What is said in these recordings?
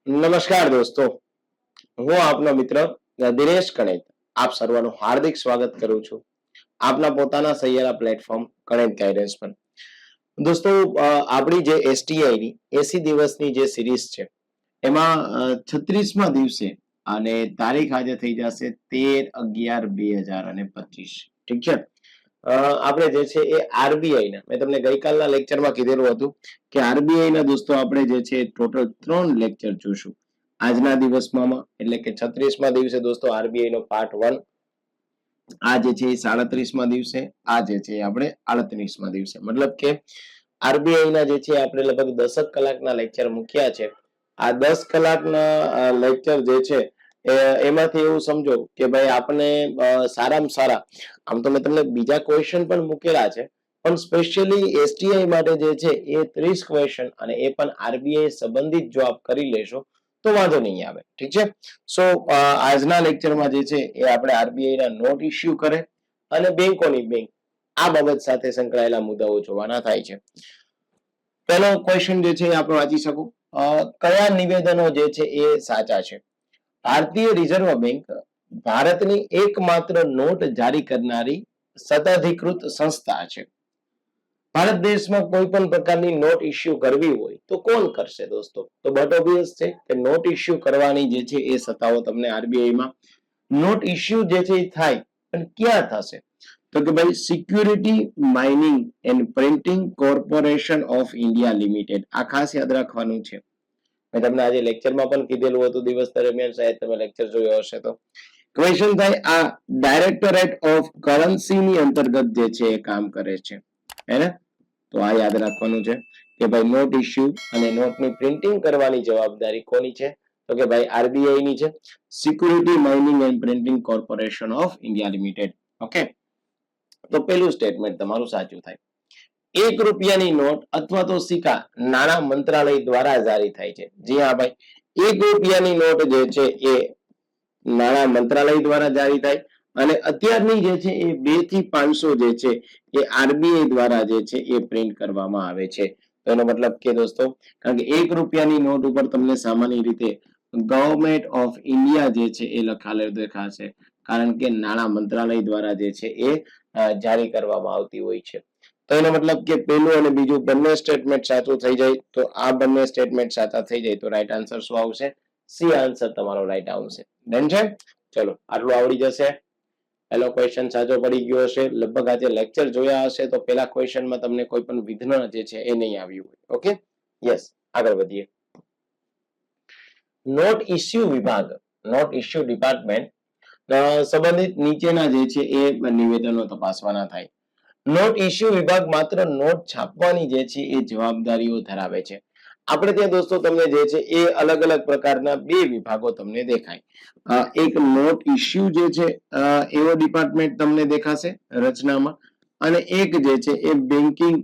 નમસ્કાર દોસ્તો, હું આપનો મિત્ર દિનેશ કણેત આપ સર્વનું હાર્દિક સ્વાગત કરું છું આપના પોતાના સૈયારા પ્લેટફોર્મ કણેત ગાઈડન્સ પર. દોસ્તો, આપણી જે એસટીઆઈ ની 80 દિવસની જે સિરીઝ છે એમાં 36મા દિવસે અને તારીખ આજે થઈ જશે 13/11/2025. ઠીક છે. આપણે જે છે એ આરબીઆઈ ના, મેં તમને ગઈકાલના લેક્ચરમાં કીધેલું હતું કે આરબીઆઈ ના દોસ્તો આપણે જે છે ટોટલ 3 લેક્ચર જોશું આજના દિવસમાં, એટલે કે 36મા દિવસે દોસ્તો આરબીઆઈ નો પાર્ટ 1, આ જે છે 37મા દિવસે, આ જે છે આપણે 38મા દિવસે, મતલબ કે આરબીઆઈ ના જે છે આપણે લગભગ 10 કલાકના લેક્ચર મૂક્યા છે. આ 10 કલાકના લેક્ચર જે છે એમાંથી એવું સમજો કે ભાઈ આપણે સારામાં સારા, આમ તો મેં તમને બીજા ક્વેશ્ચન પણ મૂકેલા છે, પણ સ્પેશિયલી એસટીઆઈ માટે જે છે એ 30 ક્વેશ્ચન, અને એ પણ આરબીઆઈ સંબંધિત જો આપ કરી લેશો તો વાંધો નહીં આવે. ઠીક છે. સો આજના લેક્ચરમાં જે છે એ આપણે આરબીઆઈ ના નોટ ઇસ્યુ કરે અને બેંકોની બેંક, આ બાબત સાથે સંકળાયેલા મુદ્દાઓ જોવાના થાય છે. પહેલો ક્વેશ્ચન જે છે આપણે વાંચી શકો, કયા નિવેદનો જે છે એ સાચા છે? ભારતીય રિઝર્વ બેંક ભારતની એકમાત્ર નોટ જારી કરનારી સત્તાધિકૃત સંસ્થા છે. ભારત દેશમાં કોઈ પણ પ્રકારની નોટ ઇસ્યુ કરવી હોય તો કોણ કરશે દોસ્તો? તો બટ ઓબ્વિયસ છે કે નોટ ઇસ્યુ કરવાની જે છે એ સત્તાઓ તમને આરબીઆઈમાં. નોટ ઇસ્યુ જે છે એ થાય પણ ક્યાં થશે? તો કે ભાઈ security mining and printing corporation of India limited. આ ખાસ યાદ રાખવાનું છે. મેં તમને આજે લેક્ચરમાં પણ કીધેલું હતું, દિવસ દરમિયાન શાયદ તમે લેક્ચર જોયો હશે તો. ક્વેશ્ચન થાય, આ ડાયરેક્ટરેટ ઓફ કરન્સીની અંતર્ગત જે છે એ કામ કરે છે, હે ને? તો આ યાદ રાખવાનું છે કે ભાઈ નોટ ઇસ્યુ અને નોટની પ્રિન્ટિંગ કરવાની જવાબદારી કોની છે? તો કે ભાઈ આરબીઆઈ ની છે, security mining and printing corporation of India limited. Okay, તો પેલું સ્ટેટમેન્ટ તમારું સાચું થાય. 1 રૂપિયાની નોટ અથવા તો સિક્કા નાણાં મંત્રાલય દ્વારા જારી થાય છે. જી હા ભાઈ, 1 રૂપિયાની નોટ જે છે એ નાણાં મંત્રાલય દ્વારા જારી થાય, અને અત્યારની જે છે એ 2 થી 500 જે છે એ આરબીઆઈ દ્વારા જે છે એ પ્રિન્ટ કરવામાં આવે છે. તો એનો મતલબ કે દોસ્તો, કારણ કે 1 રૂપિયાની નોટ ઉપર તમને સામાન્ય રીતે ગવર્નમેન્ટ ઓફ ઇન્ડિયા જે છે એ લખાયેલું દેખાશે, કારણ કે નાણાં મંત્રાલય દ્વારા જે છે એ જારી કરવામાં આવતી હોય છે. તો એનો મતલબ કે પહેલું અને બીજું બંને સ્ટેટમેન્ટ સાચું થઈ જાય. તો આ બંને સ્ટેટમેન્ટ સાચા થઈ જાય તો રાઈટ આન્સર શું આવશે? સી આન્સર તમારો રાઈટ આવશે. ડન છે? ચલો, આટલું આવડી જશે. પહેલો ક્વેશ્ચન સાચો પડી ગયો હશે. લગભગ આજે લેક્ચર જોયા હશે તો પહેલા ક્વેશ્ચનમાં તમને કોઈ પણ વિઘ્ન જે છે એ નહીં આવ્યું હોય. ઓકે, યસ, આગળ વધીએ. નોટ ઇસ્યુ વિભાગ, નોટ ઇસ્યુ ડિપાર્ટમેન્ટ સંબંધિત નીચેના જે છે એ નિવેદનો તપાસવાના થાય. નોટ ઇસ્યુ વિભાગ માત્ર નોટ છાપવાની જે છે એ જવાબદારીઓ ધરાવે છે. આપણે ત્યાં દોસ્તો તમને જે છે એ અલગ અલગ પ્રકારના 2 વિભાગો તમને દેખાય. એક નોટ ઇસ્યુ જે છે એવો ડિપાર્ટમેન્ટ તમને દેખાશે રચનામાં, અને એક જે છે એ બેન્કિંગ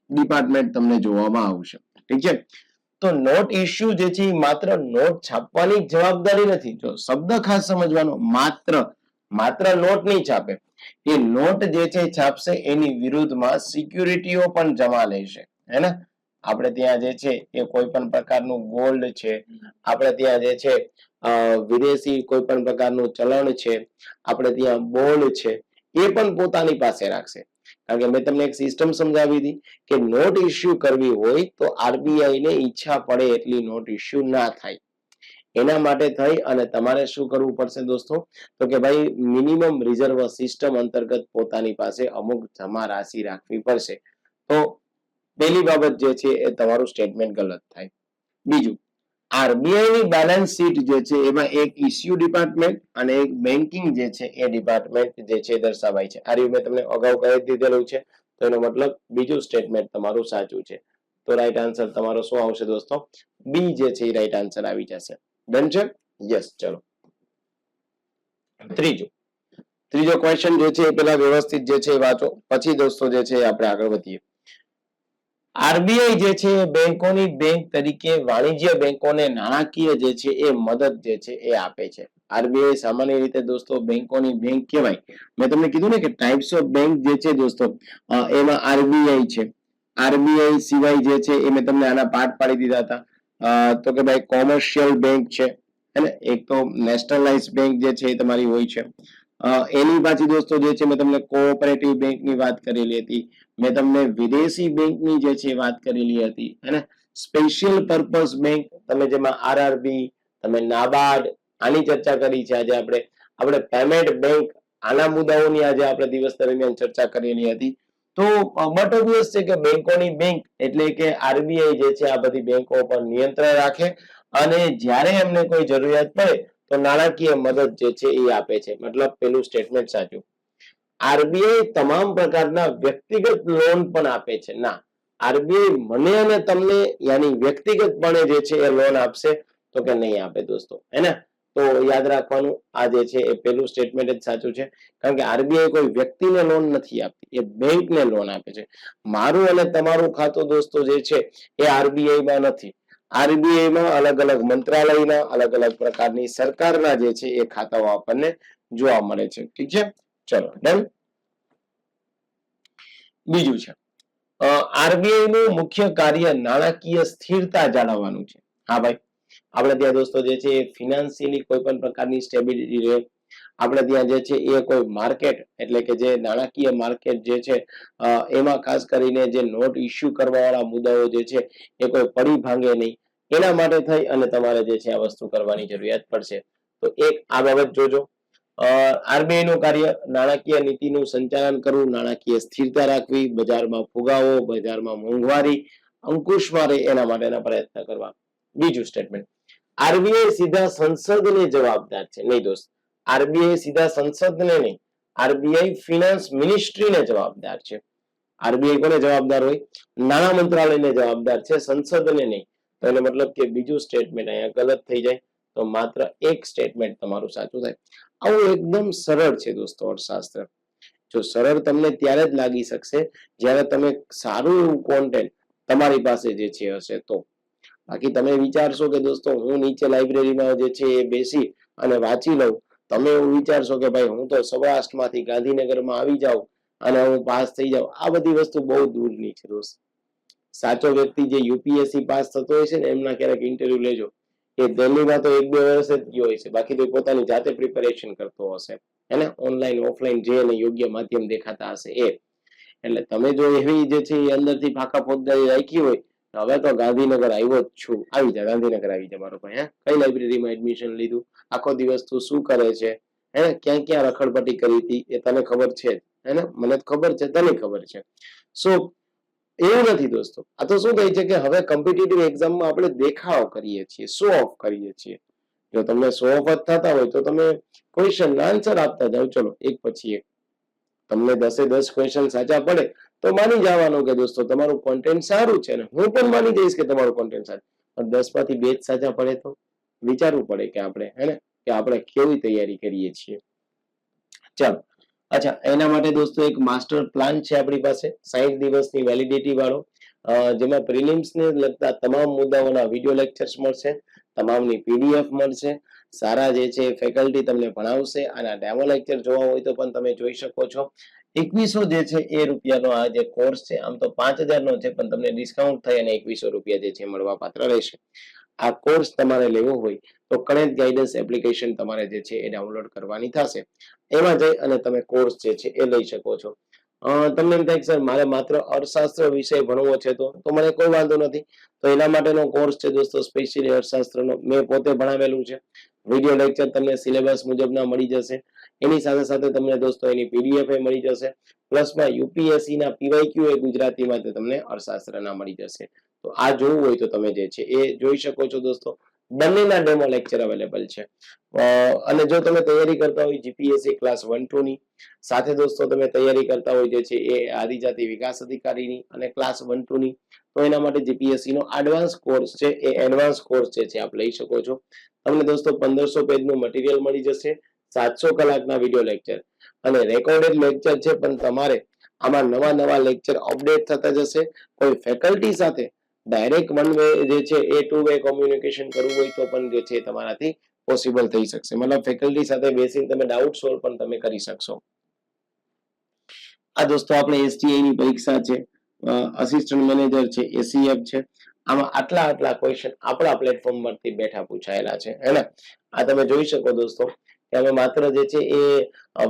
ડિપાર્ટમેન્ટ તમને જોવામાં આવશે. ઠીક છે. તો નોટ ઇસ્યુ જે છે એ માત્ર નોટ છાપવાની જવાબદારી નથી. જો શબ્દ ખાસ સમજવાનો, માત્ર નોટ નહીં છાપે, એ નોટ જે છે છાપશે એની વિરુદ્ધમાં સિક્યુરિટીઓ પણ જમા લેશે, હે ને? આપણે ત્યાં જે છે એ કોઈ પણ પ્રકારનું ગોલ્ડ છે, આપણે ત્યાં જે છે વિદેશી કોઈ પણ પ્રકારનું ચલણ છે, આપણે ત્યાં બોન્ડ છે, એ પણ પોતાની પાસે રાખશે. કારણ કે મેં તમને એક સિસ્ટમ સમજાવી હતી કે નોટ ઇસ્યુ કરવી હોય તો આરબીઆઈ ને ઈચ્છા પડે એટલી નોટ ઇસ્યુ ના થાય. એના માટે થઈ અને તમારે શું કરવું પડશે દોસ્તો? તો કે ભાઈ મિનિમમ રિઝર્વ સિસ્ટમ અંતર્ગત પોતાની પાસે અમુક જમા રાશિ રાખવી પડશે. તો પહેલી બાબત જે છે એ તમારું સ્ટેટમેન્ટ ગલત થાય. બીજું, આરબીઆઈ ની બેલેન્સ શીટ જે છે એમાં એક ઇસ્યુ ડિપાર્ટમેન્ટ અને એક બેન્કિંગ જે છે એ ડિપાર્ટમેન્ટ જે છે દર્શાવાય છે. આ રહ્યું મેં તમને અગાઉ કહી દીધેલું છે. તો એનો મતલબ બીજું સ્ટેટમેન્ટ તમારું સાચું છે. તો રાઈટ આન્સર તમારો શું આવશે દોસ્તો? બી જે છે એ રાઈટ આન્સર આવી જશે. ડન છે? યસ. ચલો, ત્રીજો ક્વેશ્ચન જે છે એ પેલા વ્યવસ્થિત જે છે એ વાંચો, પછી દોસ્તો જે છે આપણે આગળ વધીએ. આરબીઆઈ જે છે બેંકોની બેંક તરીકે વાણિજ્ય બેંકોને નાણાકીય જે છે એ મદદ જે છે એ આપે છે. આરબીઆઈ સામાન્ય રીતે દોસ્તો બેંકોની બેંક કહેવાય. મેં તમને કીધું ને કે ટાઈપ્સ ઓફ બેંક જે છે દોસ્તો, એમાં આરબીઆઈ છે. આરબીઆઈ સિવાય જે છે એ મેં તમને આના પાઠ પાડી દીધા હતા. તો કે ભાઈ કોમર્શિયલ બેંક છે અને એક તો નેશનલાઇઝ બેંક જે છે એ તમારી હોય છે. એની પાછી દોસ્તો જે છે મેં તમને કોઓપરેટિવ બેંકની વાત કરેલી હતી, મેં તમને વિદેશી બેંકની જે છે વાત કરેલી હતી, અને સ્પેશિયલ પર્પઝ બેંક તમે જેમાં આરઆરબી, તમે નાબાર્ડ, આની ચર્ચા કરી છે આજે આપણે પેમેન્ટ બેંક, આના મુદ્દાઓની આજે આપણે દિવસ દરમિયાન ચર્ચા કરેલી હતી. તો બટ ઓબ્વિયસ છે કે બેંકોની બેંક એટલે કે આરબીઆઈ જે છે આ બધી બેંકો પર નિયંત્રણ રાખે અને જ્યારે એમને કોઈ જરૂરિયાત પડે તો નાણાકીય મદદ જે છે એ આપે છે. મતલબ પેલું સ્ટેટમેન્ટ સાચું. આરબીઆઈ તમામ પ્રકારના વ્યક્તિગત લોન પણ આપે છે ના, આરબીઆઈ મને અને તમને યાની વ્યક્તિગતપણે જે છે એ લોન આપશે તો કે નહીં આપે દોસ્તો, હે ને? તો યાદ રાખવાનું આ જે છે એ પેલું સ્ટેટમેન્ટ જ સાચું છે, કારણ કે આરબીઆઈ કોઈ વ્યક્તિને લોન નથી આપતી, એ બેંકને લોન આપે છે. મારું અને તમારું ખાતું દોસ્તો જે છે એ આરબીઆઈમાં નથી. આરબીઆઈમાં અલગ અલગ મંત્રાલયના અલગ અલગ પ્રકારની સરકારના જે છે એ ખાતાઓ આપણને જોવા મળે છે. ઠીક છે, ચલો ડન. બીજું છે આરબીઆઈ નું મુખ્ય કાર્ય નાણાકીય સ્થિરતા જાળવવાનું છે. હા ભાઈ, આપણે ત્યાં દોસ્તો જે છે ફિનાન્શિયલી કોઈ પણ પ્રકારની સ્ટેબિલિટી રહે, આપણે ત્યાં જે છે એ કોઈ માર્કેટ એટલે કે જે નાણાકીય માર્કેટ જે છે એમાં ખાસ કરીને જે નોટ ઇસ્યુ કરવા વાળા મુદ્દાઓ જે છે એ કોઈ પડી ભાંગે નહીં, એના માટે થઈ અને તમારે જે છે આ વસ્તુ કરવાની જરૂરિયાત પડશે. તો એક આ બાબત જોજો. આરબીઆઈ નું કાર્ય નાણાકીય નીતિનું સંચાલન કરવું, નાણાકીય સ્થિરતા રાખવી, બજારમાં ફુગાવો, બજારમાં મોંઘવારી અંકુશમાં રહે એના માટેના પ્રયત્ન કરવા. બીજું સ્ટેટમેન્ટ, આરબીઆઈ સીધા સંસદને જવાબદાર છે. નહીં દોસ્ત, આરબીઆઈ સીધા સંસદને નહીં, આરબીઆઈ ફિનાન્સ મિનિસ્ટ્રીને જવાબદાર છે. આરબીઆઈ કોને જવાબદાર હોય? નાણાં મંત્રાલયને જવાબદાર છે, સંસદને નહીં. તો એનો મતલબ કે બીજું સ્ટેટમેન્ટ અહીંયા ગલત થઈ જાય, તો માત્ર એક સ્ટેટમેન્ટ તમારું સાચું થાય. આવું એકદમ સરળ છે દોસ્તો અર્થશાસ્ત્ર. જો સરળ તમને ત્યારે જ લાગી શકશે જ્યારે તમે સારું એવું કોન્ટેન્ટ તમારી પાસે જે છે હશે તો. બાકી તમે વિચારશો કે દોસ્તો હું નીચે લાઇબ્રેરીમાં જે છે એ બેસી અને વાંચી લઉં, તમે એવું વિચારશો કે ભાઈ હું તો સૌરાષ્ટ્રમાંથી ગાંધીનગરમાં આવી જાઉં અને હું પાસ થઈ જાઉં, આ બધી વસ્તુ બહુ દૂરની છે દોસ્ત. સાચો વ્યક્તિ જે યુપીએસસી પાસ થતો હોય છે ને એમના ક્યારેક ઇન્ટરવ્યુ લેજો, એ દિલ્હીમાં તો 1-2 વર્ષ જ ગયો હોય છે, બાકી તો પોતાની જાતે પ્રિપેરેશન કરતો હશે, એને ઓનલાઈન ઓફલાઈન જે એને યોગ્ય માધ્યમ દેખાતા હશે એ. એટલે તમે જો એવી જે છે એ અંદરથી ફાંકા ફોજદારી રાખી હોય, હવે તો ગાંધીનગર આવ્યો જ છું, આવી જા ગાંધીનગર આવી જા મારો ભાઈ. કઈ લાઇબ્રેરીમાં એડમિશન લીધું, આખો દિવસ તું શું કરે છે, હે ક્યાં ક્યાં રખડપટ્ટી કરી હતી એ તને ખબર છે જ, હે ને? મને ખબર છે, તને ખબર છે. સો એવું નથી દોસ્તો. આ તો શું થાય છે કે હવે કોમ્પિટિટિવ એક્ઝામમાં આપણે દેખાવ કરીએ છીએ, શો ઓફ કરીએ છીએ. જો તમને શો ઓફ જ થતા હોય તો તમે ક્વેશ્ચન આન્સર આપતા જાઓ, ચલો એક પછી એક. તમને 10-10 ક્વેશ્ચન સાચા પડે તો માની જવાનું કે દોસ્તો તમારું કોન્ટેન્ટ સારું છે, ને હું પણ માની જઈશ કે તમારું કોન્ટેન્ટ સારું, પણ 10 માંથી 2 જ સાચા પડે તો વિચારવું પડે કે આપણે, હે ને, કે આપણે કેવી તૈયારી કરીએ છીએ. ચાલો, અચ્છા, એના માટે દોસ્તો એક માસ્ટર પ્લાન છે આપણી પાસે 60 દિવસની વેલિડિટી વાળો, જેમાં પ્રિલિમ્સને લગતા તમામ મુદ્દાઓના વિડીયો લેક્ચર્સ મળશે, તમામની પીડીએફ મળશે, સારા જે છે ફેકલ્ટી તમને ભણાવશે, અને આ ડેમો લેક્ચર જોવા હોય તો પણ તમે જોઈ શકો છો. 2100 જે છે એ રૂપિયાનો આ જે કોર્સ છે, આમ તો 5000 નો છે પણ તમને ડિસ્કાઉન્ટ થઈ અને 2100 રૂપિયા જે છે મળવા પાત્ર રહેશે. આ કોર્સ તમારે લેવો હોય તો કનેક્ટ ગાઈડન્સ એપ્લિકેશન તમારે જે છે એ ડાઉનલોડ કરવાની થશે. એમાં જઈ અને તમે કોર્સ જે છે એ લઈ શકો છો. તમને એમ થાય કે સર મારે માત્ર અર્થશાસ્ત્ર વિષય ભણવો છે તો મને કોઈ વાંધો નથી, તો એના માટેનો કોર્સ છે દોસ્તો સ્પેશિયલી અર્થશાસ્ત્રનો, મેં પોતે ભણાવેલું છે. વિડીયો લેક્ચર તમને સિલેબસ મુજબના મળી જશે, એની સાથે સાથે તમને દોસ્તો એની પીડીએફ એ મળી જશે, પ્લસમાં યુપીએસસી ના પીવાયક્યુ એ ગુજરાતીમાં તમને અર્થશાસ્ત્રના મળી જશે. તો આ જોવું હોય તો તમે જે છે એ જોઈ શકો છો દોસ્તો. બંનેના ડેમો લેક્ચર અવેલેબલ છે. અને જો તમે તૈયારી કરતા હોય જીપીએસસી ક્લાસ 1-2 ની સાથે દોસ્તો તમે તૈયારી કરતા હોય જે છે એ આદિજાતિ વિકાસ અધિકારીની અને ક્લાસ 1-2 ની, તો એના માટે જીપીએસસી નો એડવાન્સ કોર્સ છે, એ એડવાન્સ કોર્સ જે છે આપ લઈ શકો છો. તમને દોસ્તો 1500 પેજનું મટીરિયલ મળી જશે, 700 કલાકના વિડીયો લેક્ચર અને રેકોર્ડેડ લેક્ચર છે, પણ તમારે આમાં નવા લેક્ચર અપડેટ થતા જશે. કોઈ ફેકલ્ટી સાથે ડાયરેક્ટ વન વે જે છે એ 2 વે કોમ્યુનિકેશન કરવું હોય તો પણ જે છે તમારાથી પોસિબલ થઈ શકશે, મતલબ ફેકલ્ટી સાથે બેસીને તમે ડાઉટ સોલ્વ પણ તમે કરી શકશો. આ દોસ્તો આપણે એસટીઆઈ ની પરીક્ષા છે, અસિસ્ટન્ટ મેનેજર છે, એસીએફ છે, આમાં આટલા ક્વેશ્ચન આપણા પ્લેટફોર્મ પરથી બેઠા પૂછાયેલા છે હે ને. આ તમે જોઈ શકો દોસ્તો કે અમે માત્ર જે છે એ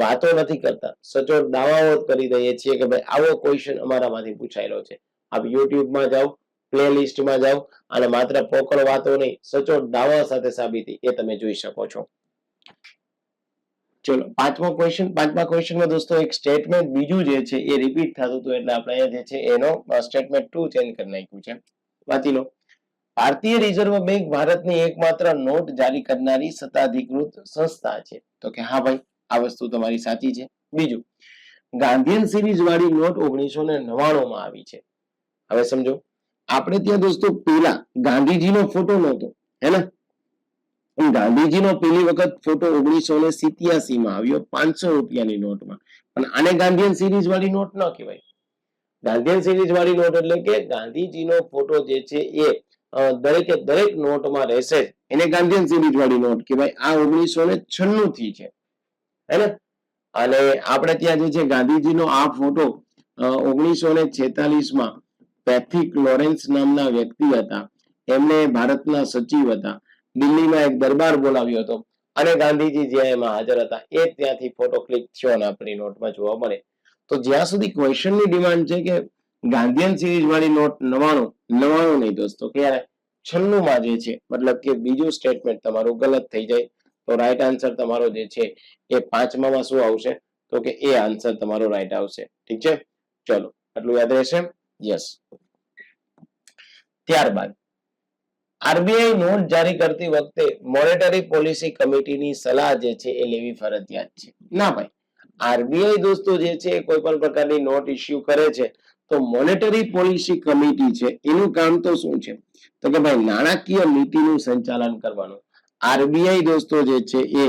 વાતો નથી કરતા, સચોટ દાવાઓ જ કરી દઈએ છીએ કે ભાઈ આવો ક્વેશ્ચન અમારામાંથી પૂછાયેલો છે. આપ યુટ્યુબમાં જાઓ, પ્લે લિસ્ટમાં જાઓ અને માત્ર પોકળ વાતો નહીં, સચોટ દાવા સાથે સાબિતી એ તમે જોઈ શકો છો. ચલો પાંચમા ક્વેશ્ચનમાં દોસ્તો એક સ્ટેટમેન્ટ બીજું જે છે એ રિપીટ થતું હતું એટલે આપણે અહીંયા જે છે એનો સ્ટેટમેન્ટ 2 ચેન્જ કરી નાખ્યું છે. વાંચી લો. ભારતીય રિઝર્વ બેંક ભારતની એકમાત્ર નોટ જારી કરનારી સત્તાધિકૃત સંસ્થા છે. તો કે હા ભાઈ આ વસ્તુ તમારી સાચી છે. બીજું, ગાંધીયન સિરીઝ વાળી નોટ 1999 માં આવી છે. હવે સમજો, આપણે ત્યાં દોસ્તો પેલા ગાંધીજીનો ફોટો નહોતો હે ને. ગાંધીજીનો પહેલી વખત ફોટો 1987 માં આવ્યો 500 રૂપિયાની નોટમાં. પણ આને ગાંધીયન સિરીઝ વાળી નોટ ન કહેવાય. ગાંધીયન સિરીઝ વાળી નોટ એટલે કે ગાંધીજીનો ફોટો જે છે એ દરેકે દરેક નોટમાં રહેશે, એને ગાંધીયન સિરીઝ વાળી નોટ કહેવાય. આ 1996 થી છે હે ને. અને આપણે ત્યાં જે છે ગાંધીજીનો આ ફોટો 1946 માં પેથિક લોરેન્સ નામના વ્યક્તિ હતા, એમને ભારતના સચિવ હતા, દિલ્હીમાં એક દરબાર બોલાવ્યો હતો અને ગાંધીજી જ્યાં એમાં હાજર હતા એ ત્યાંથી ફોટો ક્લિક થયો અને આપણી નોટમાં જોવા મળે. તો જ્યાં સુધી ક્વેશ્ચનની ડિમાન્ડ છે કે ગાંધીયન સિરીઝ વાળી નોટ 99 નહીં દોસ્તો, ક્યારે 96 માં જે છે, મતલબ કે બીજું સ્ટેટમેન્ટ તમારું ગલત થઈ જાય. તો રાઈટ આન્સર તમારો જે છે એ પાંચમામાં શું આવશે? તો કે એ આન્સર તમારો રાઈટ આવશે. ઠીક છે, ચલો આટલું યાદ રહેશે. યસ. ત્યારબાદ આરબીઆઈ નોટ જારી કરતી વખતે મોનેટરી પોલિસી કમિટીની સલાહ જે છે એ લેવી ફરજિયાત છે? ના ભાઈ. આરબીઆઈ દોસ્તો જે છે કોઈ પણ પ્રકારની નોટ ઇસ્યુ કરે છે તો મોનેટરી પોલિસી કમિટી છે એનું કામ તો શું છે? તો કે ભાઈ નાણાકીય નીતિનું સંચાલન કરવાનું. આરબીઆઈ દોસ્તો જે છે એ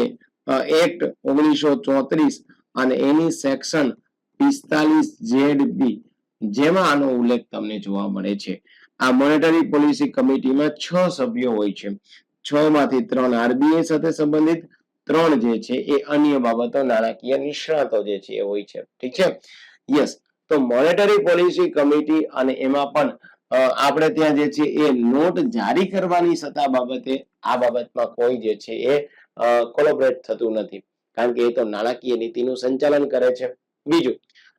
એક્ટ 1934 અને એની સેક્શન 45 ZB જેમાં આનો ઉલ્લેખ તમને જોવા મળે છે. આ મોનેટરી પોલિસી કમિટીમાં 6 સભ્યો હોય છે. 6 માંથી 3 આરબીઆઈ સાથે સંબંધિત, 3 જે છે એ અન્ય બાબતો નાણાકીય નિષ્ણાતો જે છે એ હોય છે. ઠીક છે, યસ. તો મોનેટરી પોલિસી કમિટી અને એમાં પણ આપણે ત્યાં જે છે એ નોટ જારી કરવાની સત્તા બાબતે આ બાબતમાં કોઈ જે છે એ કોલેબરેટ થતું નથી, કારણ કે એ તો નાણાકીય નીતિનું સંચાલન કરે છે. બીજું,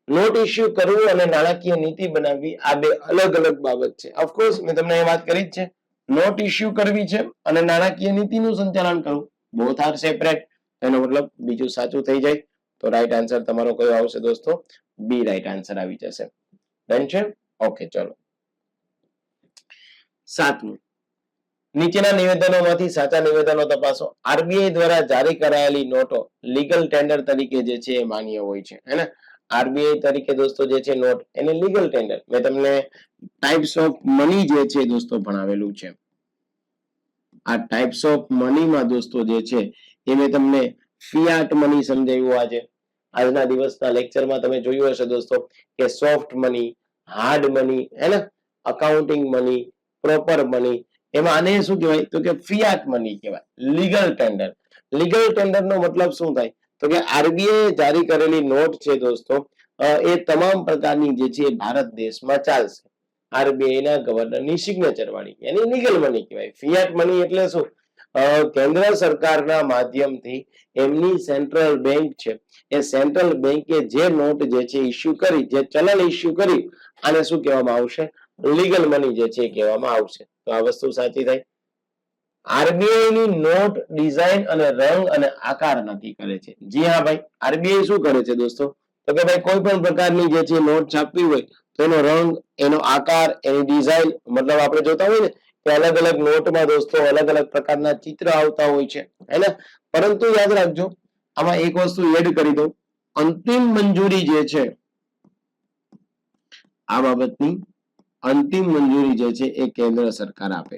નોટ ઇસ્યુ કરવું અને નાણાકીય નીતિ બનાવવી આ બે અલગ અલગ બાબત છે. ઓફકોર્સ મેં તમને એ વાત કરી જ છે, નોટ ઇસ્યુ કરવી છે અને નાણાકીય નીતિનું સંચાલન કરવું, બોથ આર સેપરેટ. એનો મતલબ બીજું સાચું થઈ જાય. તો રાઈટ આન્સર તમારો કયો આવશે દોસ્તો? બી રાઈટ આન્સર આવી જશે. ડન છે? ઓકે, ચલો. સાતમું, નીચેના નિવેદનોમાંથી સાચા નિવેદનો તપાસો. આરબીઆઈ દ્વારા જારી કરાયેલી નોટો લીગલ ટેન્ડર તરીકે જે છે એ માન્ય હોય છે હે ને. આરબીઆઈ તરીકે દોસ્તો જે છે નોટ એને લીગલ ટેન્ડર, મેં તમને ટાઈપ્સ ઓફ મની જે છે દોસ્તો ભણાવેલું છે. આ ટાઈપ્સ ઓફ મનીમાં દોસ્તો જે છે એ મેં તમને ફિયાટ મની સમજાવ્યું આજે. આજના દિવસના લેક્ચરમાં તમે જોયું હશે દોસ્તો કે સોફ્ટ મની, હાર્ડ મની હે ને, અકાઉન્ટિંગ મની, પ્રોપર મની, એમાં આને શું કહેવાય? તો કે ફિયાટ મની કહેવાય. Legal tender. લીગલ ટેન્ડર નો મતલબ શું થાય? તો કે આરબીઆઈ જારી કરેલી નોટ છે દોસ્તો એ તમામ પ્રકારની જે છે ભારત દેશમાં ચાલશે. આરબીઆઈ ના ગવર્નરની સિગ્નેચર વાળી, એની લીગલ મની કહેવાય. ફિયાટ મની એટલે શું? કેન્દ્ર સરકારના માધ્યમથી એમની સેન્ટ્રલ બેંક છે એ સેન્ટ્રલ બેંકે જે નોટ જે છે ઇસ્યુ કરી, જે ચલણ ઇસ્યુ કરી, આને શું કહેવામાં આવશે? લીગલ મની જે છે કહેવામાં આવશે. તો આ વસ્તુ સાચી થાય. આરબીઆઈ ની નોટ ડિઝાઇન અને રંગ અને આકાર નક્કી કરે છે. જી હા ભાઈ, આરબીઆઈ શું કરે છે દોસ્તો? તો કે ભાઈ કોઈ પણ પ્રકારની જે છે નોટ છાપવી હોય તો એનો રંગ, એનો આકાર, એની ડિઝાઇન, મતલબ આપણે જોતા હોય ને કે અલગ અલગ નોટમાં દોસ્તો અલગ અલગ પ્રકારના ચિત્ર આવતા હોય છે હે ને. પરંતુ યાદ રાખજો, આમાં એક વસ્તુ એડ કરી દઉં, અંતિમ મંજૂરી જે છે આ બાબતની અંતિમ મંજૂરી જે છે એ કેન્દ્ર સરકાર આપે.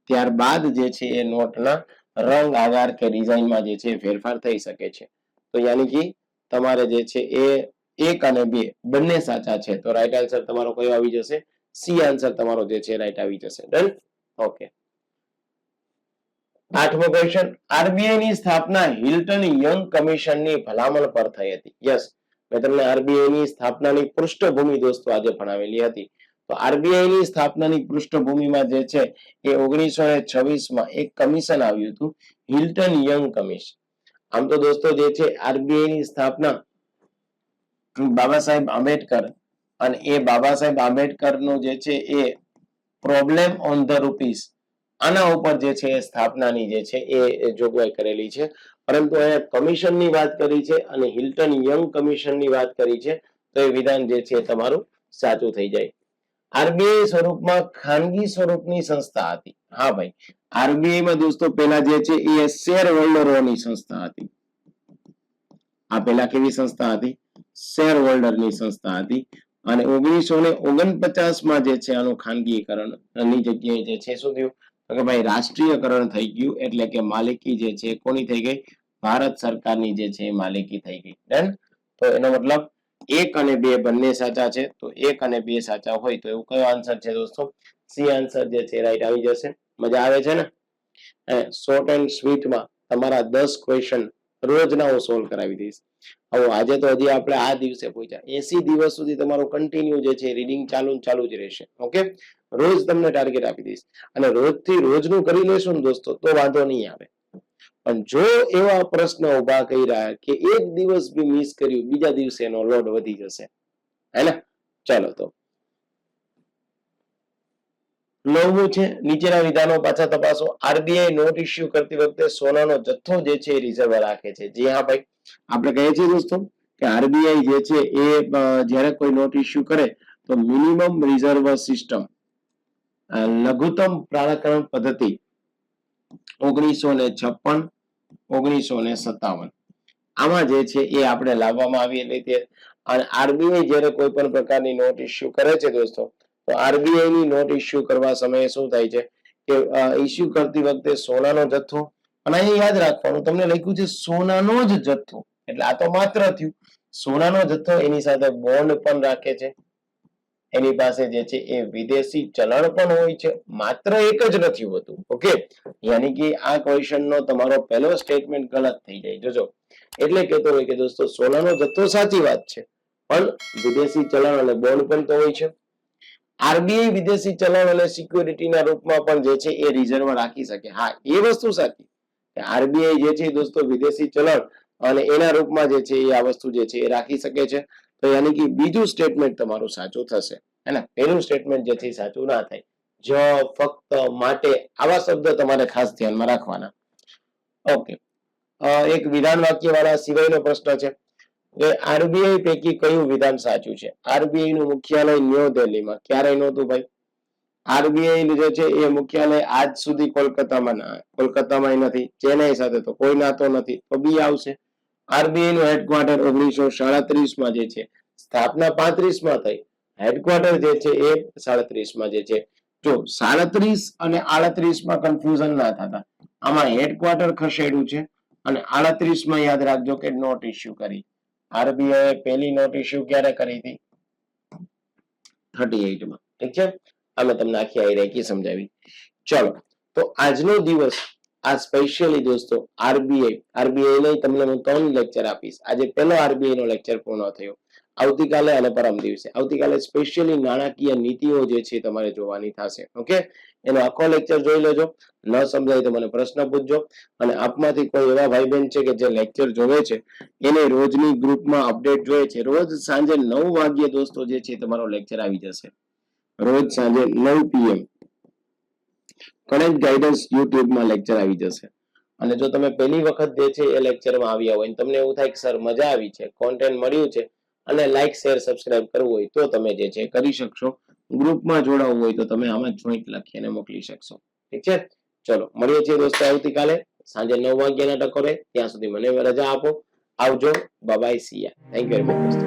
ત્યારબાદ જે છે એ નોટના રંગ, આકાર કે ડિઝાઇનમાં જે છે ફેરફાર થઈ શકે છે. તો યાની કે તમારે જે છે એ 1 અને 2 બંને સાચા છે. તો રાઈટ આન્સર તમારો કયો આવી જશે? સી આન્સર તમારો જે છે રાઈટ આવી જશે. ડન? ઓકે. 8મો ક્વેશ્ચન, આરબીઆઈ ની સ્થાપના હિલ્ટન યંગ કમિશનની ભલામણ પર થઈ હતી. યસ, મેં તમને આરબીઆઈ ની સ્થાપનાની પૃષ્ઠભૂમિ દોસ્તો આજે ભણાવેલી હતી. તો આરબીઆઈ ની સ્થાપનાની પૃષ્ઠભૂમિમાં જે છે એ 1926 એક કમિશન આવ્યું હતું, હિલ્ટન યંગ કમિશન. આમ તો દોસ્તો જે છે આરબીઆઈ ની સ્થાપના બાબા સાહેબ આંબેડકર, અને એ બાબા સાહેબ આંબેડકર નું જે છે એ પ્રોબ્લેમ ઓન ધ રૂપીસ, આના ઉપર જે છે એ સ્થાપનાની જે છે એ જોગવાઈ કરેલી છે. પરંતુ અહીંયા કમિશનની વાત કરી છે અને હિલ્ટન યંગ કમિશનની વાત કરી છે, તો એ વિધાન જે છે તમારું સાચું થઈ જાય. આરબીઆઈ સ્વરૂપમાં ખાનગી સ્વરૂપની સંસ્થા હતી. હા ભાઈ, આરબીઆઈ માં દોસ્તો પેલા જે છે એ શેર હોલ્ડરોની સંસ્થા હતી. આ પેલા કેવી સંસ્થા હતી? શેર હોલ્ડરની સંસ્થા હતી. અને 1949 માં જે છે આનું ખાનગીકરણ ની જગ્યાએ જે છે શું થયું? કે ભાઈ રાષ્ટ્રીયકરણ થઈ ગયું, એટલે કે માલિકી જે છે કોની થઈ ગઈ? ભારત સરકારની જે છે માલિકી થઈ ગઈ. ડન? તો એનો મતલબ 1 અને 2 બંને સાચા છે. તો 1 અને 2 સાચા હોય તો એવું કયો આન્સર છે દોસ્તો? સી આન્સર જે છે રાઈટ આવી જશે. મજા આવે છે ને? શોર્ટ એન્ડ સ્વીટમાં તમારા 10 ક્વેશ્ચન રોજના હું સોલ્વ કરાવી દઈશ. હવે આજે તો હજી આપણે આ દિવસે પહોંચ્યા, 80 દિવસ સુધી તમારું કન્ટિન્યુ જે છે રીડિંગ ચાલુ જ રહેશે. ઓકે, રોજ તમને ટાર્ગેટ આપી દઈશ, અને રોજથી રોજનું કરી લેશું ને દોસ્તો તો વાંધો નહીં આવે. પણ જો એવા પ્રશ્ન ઉભા કર્યા કે એક દિવસ બી મિસ કર્યું, બીજા દિવસે એનો લોડ વધી જશે, હે ને? ચાલો તો 9મું છે, નીચેના વિધાનો પાછા તપાસો. આરબીઆઈ નોટ ઇસ્યુ કરતી વખતે સોનાનો જથ્થો જે છે એ રિઝર્વ રાખે છે. જી હા ભાઈ, આપણે કહીએ છીએ દોસ્તો કે આરબીઆઈ જે છે એ જ્યારે કોઈ નોટ ઇસ્યુ કરે તો મિનિમમ રિઝર્વ સિસ્ટમ, લઘુત્તમ પ્રાણકરણ પદ્ધતિ 1956 1957 આમાં જે છે એ આપણે લાવવામાં આવી રીતે. અને આરબીઆઈ જ્યારે કોઈ પણ પ્રકારની નોટ ઇસ્યુ કરે છે દોસ્તો, તો આરબીઆઈ ની નોટ ઇસ્યુ કરવા સમયે શું થાય છે કે ઇસ્યુ કરતી વખતે સોનાનો જથ્થો, અને અહીંયા યાદ રાખવાનું તમને લખ્યું છે સોનાનો જ જથ્થો, એટલે આ તો માત્ર થયું સોનાનો જથ્થો, એની સાથે બોન્ડ પણ રાખે છે, એની પાસે જે છે એ વિદેશી ચલણ પણ હોય છે. માત્ર એક જ નથી હોતું. ઓકે, યાની કે આ ક્વેશ્ચન નો તમારો પહેલો સ્ટેટમેન્ટ ગલત થઈ જાય. જોજો, એટલે કહેતો હોય કે દોસ્તો સોનાનો જથ્થો સાચી વાત છે, પણ વિદેશી ચલણ અને બોન્ડ પણ તો હોય છે. આરબીઆઈ વિદેશી ચલણ અને સિક્યુરિટીના રૂપમાં પણ જે છે એ રિઝર્વ રાખી શકે. હા, એ વસ્તુ સાચી. આરબીઆઈ જે છે દોસ્તો વિદેશી ચલણ અને એના રૂપમાં જે છે એ આ વસ્તુ જે છે એ રાખી શકે છે. તો યાની કે બીજું સ્ટેટમેન્ટ તમારું સાચું થશે, હે ને? પહેલું સ્ટેટમેન્ટ જે છે સાચું ના થાય. જ, ફક્ત, માટે આવા શબ્દ તમારે ખાસ ધ્યાનમાં રાખવાના. ઓકે, એક વિધાન વાક્ય વાળા સિવાયનો પ્રશ્ન છે કે આરબીઆઈ પૈકી કયું વિધાન સાચું છે? આરબીઆઈ નું મુખ્યાલય ન્યૂ દિલ્હીમાં. ક્યારે નહોતું ભાઈ? આરબીઆઈ જે છે એ મુખ્યાલય આજ સુધી કોલકાતામાં નથી. ચેન્નઈ સાથે તો કોઈ નાતો નથી, તો બી આવશે. આરબીઆઈ નું હેડક્વાર્ટર 1937 માં જે છે, સ્થાપના 35 માં થઈ, હેડક્વાર્ટર જે છે એ 37 માં જે છે. જો 37 અને 38 માં કન્ફ્યુઝન ના થતા, આમાં હેડક્વાર્ટર ખસેડ્યું છે અને 38 માં યાદ રાખજો કે નોટ ઇસ્યુ કરી. આરબીઆઈ પહેલી નોટ ઇસ્યુ ક્યારે કરી હતી? 38 માં. ઠીક છે, અમે તમને આખી આઈરેકી સમજાવી. ચલો, તો આજનો દિવસ આ સ્પેશિયલી દોસ્તો આરબીઆઈ નહીં, તમને હું 3 લેક્ચર આપીશ. આજે પહેલો આરબીઆઈ નો લેક્ચર પૂર્ણ થયો. આવતીકાલે અને પરમ દિવસે, આવતીકાલે સ્પેશિયલી નાણાકીય નીતિઓ જે છે તમારે જોવાની થશે. ઓકે, એનો આખો લેક્ચર જોઈ લેજો. ન સમજાય તો મને પ્રશ્ન પૂછજો. અને આપમાંથી કોઈ એવા ભાઈ બહેન છે કે જે લેક્ચર જોવે છે, એને રોજની ગ્રુપમાં અપડેટ જોઈએ છે, રોજ સાંજે 9 વાગ્યે દોસ્તો જે છે તમારો લેક્ચર આવી જશે. રોજ સાંજે 9 PM કનેક્ટ ગાઈડન્સ યુટ્યુબમાં લેક્ચર આવી જશે. અને જો તમે પહેલી વખત જે છે એ લેક્ચરમાં આવ્યા હોય, તમને એવું થાય કે સર મજા આવી છે, કોન્ટેન્ટ મળ્યું છે, અને લાઈક, શેર, સબસ્ક્રાઇબ કરવું હોય તો તમે જે છે કરી શકશો. ગ્રુપમાં જોડાવવું હોય તો તમે આમાં જોઈન્ટ લખીને મોકલી શકશો. ઠીક છે, ચલો મળીએ છીએ દોસ્તો આવતીકાલે સાંજે 9 વાગ્યાના ટકોરે. ત્યાં સુધી મને રજા આપો. આવજો, bye bye, C yeah. Thank you very much દોસ્તો.